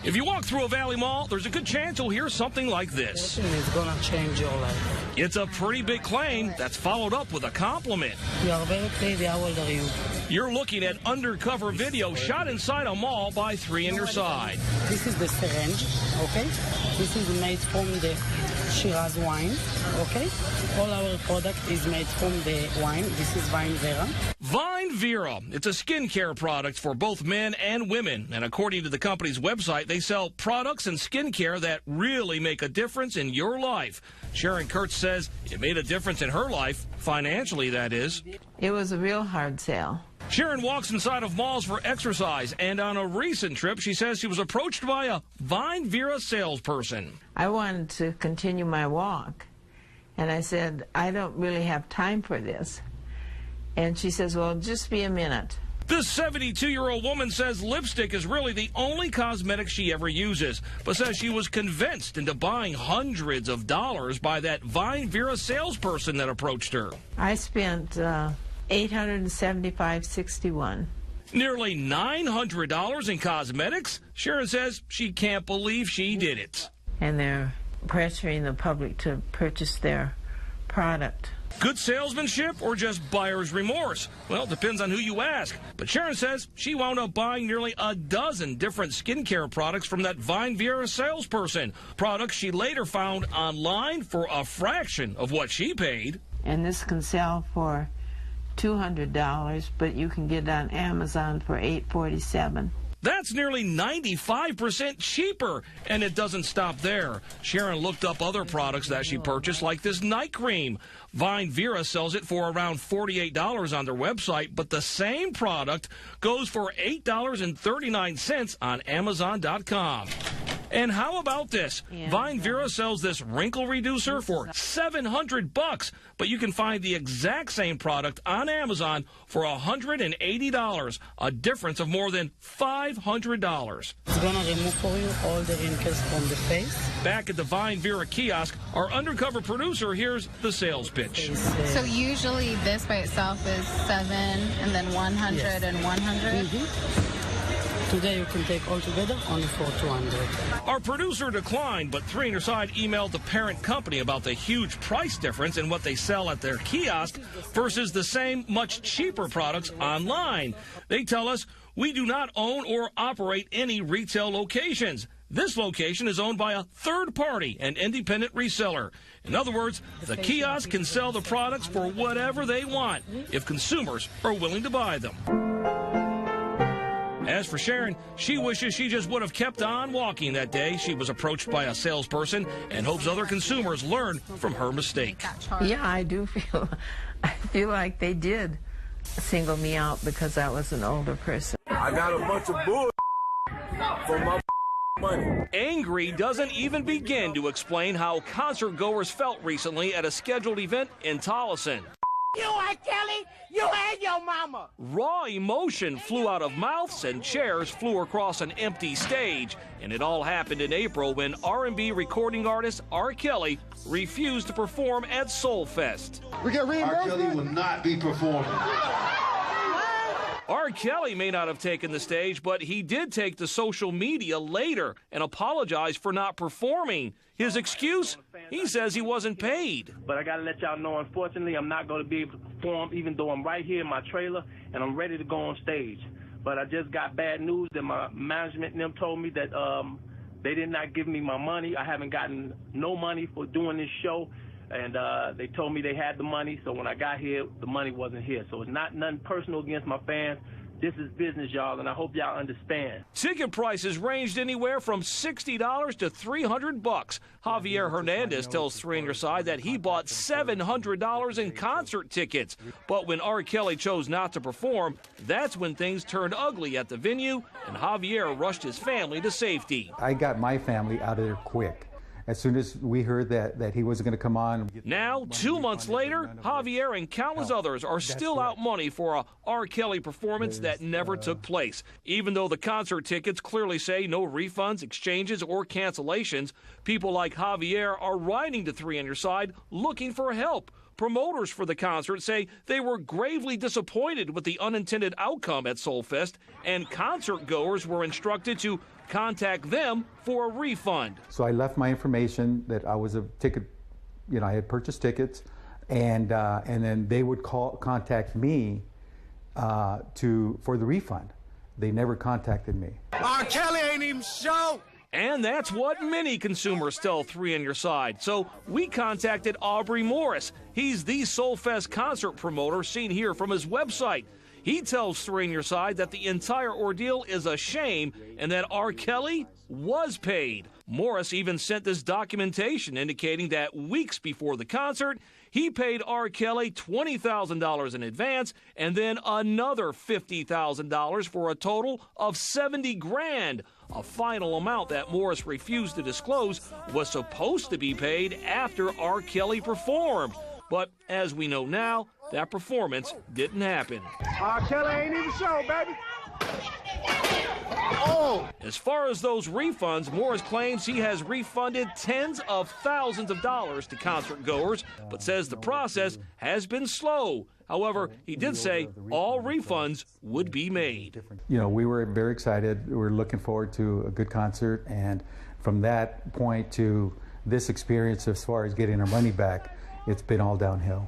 If you walk through a Valley Mall, there's a good chance you'll hear something like this. It's gonna change your life. It's a pretty big claim that's followed up with a compliment. You are very pretty. How old are you? You're looking at undercover video shot inside a mall by 3 on Your Side. This is the syringe, okay? This is made from the Shiraz wine, okay? All our product is made from the wine. This is Vine Vera. Vine Vera. It's a skincare product for both men and women. And according to the company's website, they sell products and skincare that really make a difference in your life. Sharon Kurtz says it made a difference in her life, financially, that is. It was a real hard sale. Sharon walks inside of malls for exercise, and on a recent trip, she says she was approached by a Vine Vera salesperson. I wanted to continue my walk, and I said, I don't really have time for this. And she says, well, just be a minute. This 72-year-old woman says lipstick is really the only cosmetic she ever uses, but says she was convinced into buying hundreds of dollars by that Vine Vera salesperson that approached her. I spent $875.61. Nearly $900 in cosmetics? Sharon says she can't believe she did it. And they're pressuring the public to purchase their product. Good salesmanship or just buyer's remorse? Well, it depends on who you ask. But Sharon says she wound up buying nearly a dozen different skincare products from that Vine Vera salesperson. Products she later found online for a fraction of what she paid. And this can sell for $200, but you can get it on Amazon for $847. That's nearly 95% cheaper, and it doesn't stop there. Sharon looked up other products that she purchased, like this night cream. Vine Vera sells it for around $48 on their website, but the same product goes for $8.39 on Amazon.com. And how about this? Vine Vera sells this wrinkle reducer for $700, but you can find the exact same product on Amazon for $180, a difference of more than $500. It's gonna remove for you all the wrinkles from the face. Back at the Vine Vera kiosk, our undercover producer hears the sales pitch. So usually this by itself is $7 and then $100 and $100? Today you can take all together only for $200. Our producer declined, but 3 on Your Side emailed the parent company about the huge price difference in what they sell at their kiosk versus the same, much cheaper products online. They tell us, we do not own or operate any retail locations. This location is owned by a third party, an independent reseller. In other words, the kiosk can sell the products for whatever they want if consumers are willing to buy them. As for Sharon, she wishes she just would have kept on walking that day she was approached by a salesperson and hopes other consumers learn from her mistake. Yeah, I feel like they did single me out because I was an older person. I got a bunch of bull for my money. Angry doesn't even begin to explain how concert goers felt recently at a scheduled event in Tolleson. You R. Kelly, you and your mama. Raw emotion flew out of mouths and chairs flew across an empty stage. And it all happened in April when R&B recording artist R. Kelly refused to perform at Soul Fest. We get reimbursement? R. Kelly will not be performing. R. Kelly may not have taken the stage, but he did take to social media later and apologized for not performing. His excuse? He says he wasn't paid. But I got to let y'all know, unfortunately, I'm not going to be able to perform, even though I'm right here in my trailer and I'm ready to go on stage. But I just got bad news that my management and them told me that they did not give me my money. I haven't gotten no money for doing this show. And they told me they had the money, so when I got here, the money wasn't here. So it's not nothing personal against my fans. This is business, y'all, and I hope y'all understand. Ticket prices ranged anywhere from $60 to $300. Javier Hernandez tells 3 on Your Side that he bought $700 in concert tickets. But when R. Kelly chose not to perform, that's when things turned ugly at the venue, and Javier rushed his family to safety. I got my family out of there quick. As soon as we heard that he wasn't going to come on. Now, 2 months later, Javier and countless others are still out money for a R. Kelly performance that never took place. Even though the concert tickets clearly say no refunds, exchanges, or cancellations, people like Javier are writing to 3 on Your Side looking for help. Promoters for the concert say they were gravely disappointed with the unintended outcome at Soulfest, and concert goers were instructed to contact them for a refund. So I left my information that I was a ticket, I had purchased tickets, and then they would contact me for the refund. They never contacted me. R. Kelly ain't even show. And that's what many consumers tell 3 on Your Side. So we contacted Aubrey Morris. He's the Soulfest concert promoter seen here from his website. He tells 3 on Your Side that the entire ordeal is a shame and that R. Kelly was paid. Morris even sent this documentation indicating that weeks before the concert, he paid R. Kelly $20,000 in advance and then another $50,000 for a total of $70,000. A final amount that Morris refused to disclose was supposed to be paid after R. Kelly performed. But as we know now, that performance didn't happen. R. Kelly ain't even show, baby. Oh! As far as those refunds, Morris claims he has refunded tens of thousands of dollars to concert goers, but says the process has been slow. However, he did say all refunds would be made. We were very excited. We were looking forward to a good concert, and from that point to this experience as far as getting our money back, it's been all downhill.